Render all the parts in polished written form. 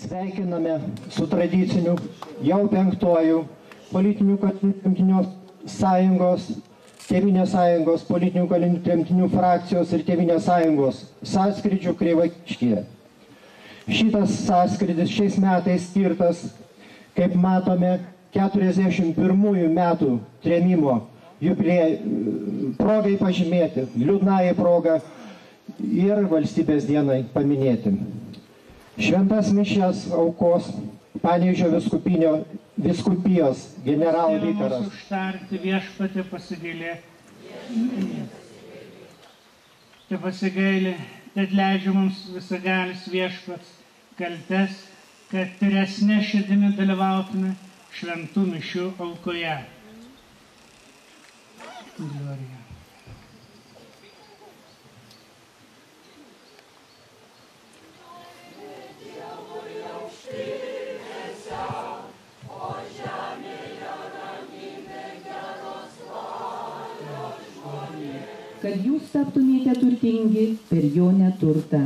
Sveikiname su tradiciniu jau 5-uoju politinių kalinių tremtinių sąjungos, Tėvynės sąjungos, politinių kalinių tremtinių frakcijos ir Tėvynės sąjungos sąskrydžių Kreivakiškyje. Šitas sąskrydis šiais metais skirtas, kaip matome, 41 metų trėmimo progai pažymėti, liūdnai proga ir valstybės dienai paminėti. Šventas mišias aukos Panevėžio vyskupijos generalvikaras. Užtarti viešpatį pasigailė, atleidžia mums visagalis viešpats kaltes, kad tyresne širdimi dalyvautume šventų mišių aukoje. Glorija. Kad jūs taptumėte turtingi per jo neturtą.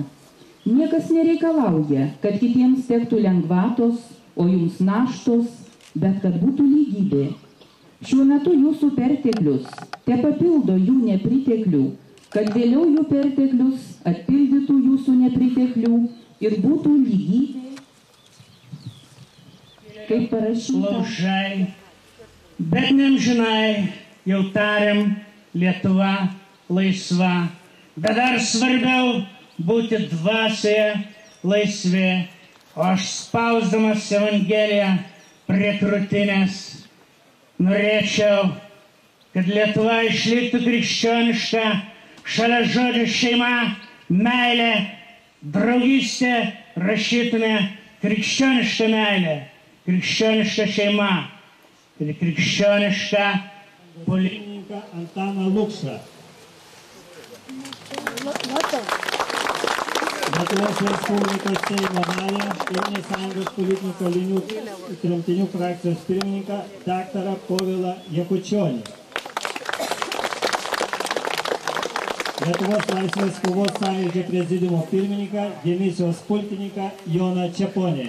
Niekas nereikalauja, kad kitiems tektų lengvatos, o jums naštos, bet kad būtų lygybė. Šiuo metu jūsų perteklius te papildo jų nepriteklių, kad vėliau jų perteklius atpildytų jūsų nepriteklių ir būtų lygybė. Kaip parašyta. Klaužai, bet neamžinai, jau tariam, Lietuva laisva, bet dar svarbiau būti dvasioje laisvi, o aš spausdamas Evangeliją prie krūtinės norėčiau, kad Lietuva išliktų krikščioniška, šalia žodžių šeima, meilė, draugystė, rašytume krikščioniška meilė, krikščioniška šeima ir krikščioniška politika. Antaną Luksą. Lietuvos Respublikos Seimo narę, Tėvynės sąjungos politinių kalinių tremtinių frakcijos pirmininką daktarą Povilą Jakučionį. Lietuvos Laisvės kovos sąjūdžio prezidiumo pirmininką, dimisijos pulkininką Joną Čeponį.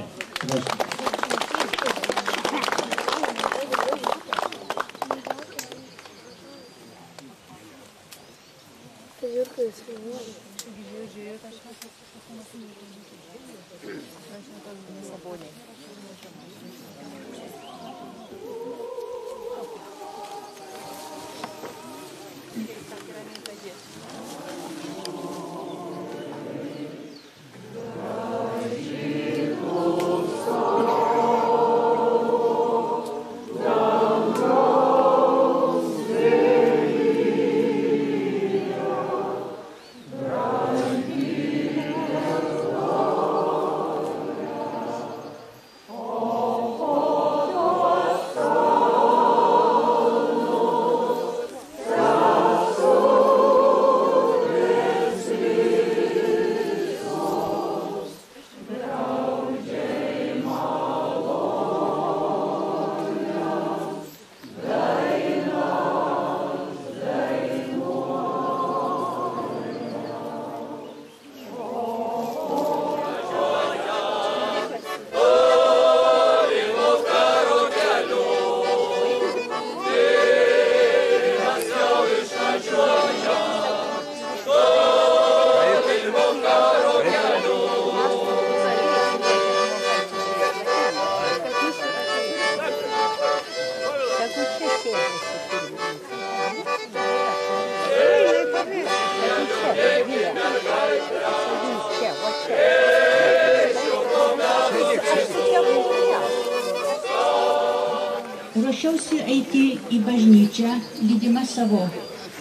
Ruošiausi eiti į bažnyčią, lydima savo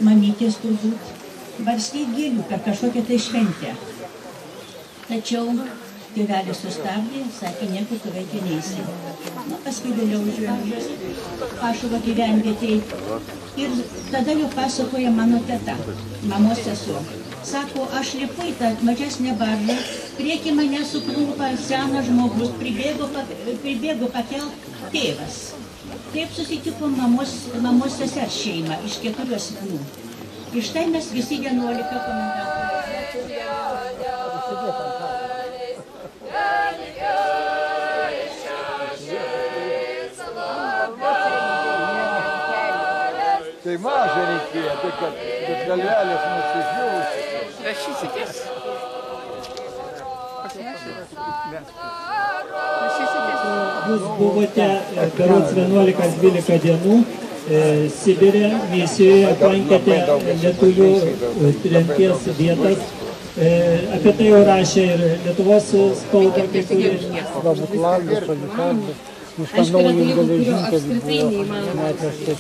mamytės turbūt, barstyti gėlių per kažkokią tai šventę. Tačiau tėvelis sustabdė, sakė, niekur tu vaikė neisi. Paskui vėliau užvažiuosi Pašuvo gyvenvietėj. Ir tada jau pasakoja mano teta, mamos sesuo. Sako, aš lipu į tą mažesnę baržą, prieki mane suklumpa senas žmogus, pribėgo pakelt tėvas. Taip susitiko mamos sesers šeima iš 4 asmenų. Ir štai mes visi 11 komentatorių. mažą reikėjo, tai kad galvelės nusižiūrus. Rašysitės. Jūs buvote berods 11-12 dienų Sibire, misijoje, aplankėte lietuvių tremties vietas. Apie tai jau rašė ir Lietuvos spauda, kai kurie. Galbūt Latvijos, Solitardas, užtanaujus geležinkelį buvo neatvežtas.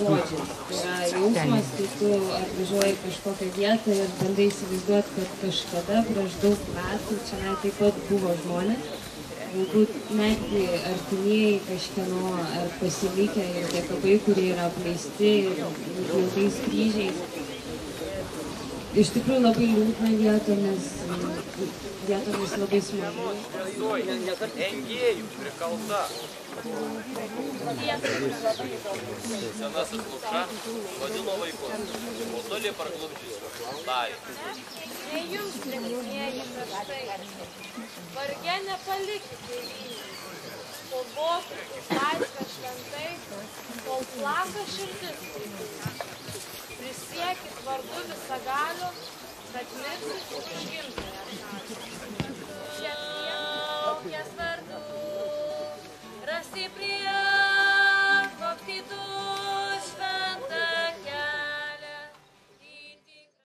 Yra jausmas, kai tu atvažiuoji kažkokią vietą ir bandai įsivaizduoti, kad kažkada prieš daug metų čia taip pat buvo žmonės. Galbūt netgi artimieji kažkieno ar pasilikę ir tie kapai, kurie yra apleisti ir ilgais kryžiais. Iš tikrųjų labai liūdna vietomis labai smagu. Engėjų prikalta. Senasis lukša vadino vaikus, o toli parklupdžius. Tarė. Ne jums, drėgnieji kraštai, varge nepalikti tėvynės, kovokit už laisvę šventai, kol plaka širdis. Prisiekit vardu visagalio, kad mirsit už gimtąją šalį.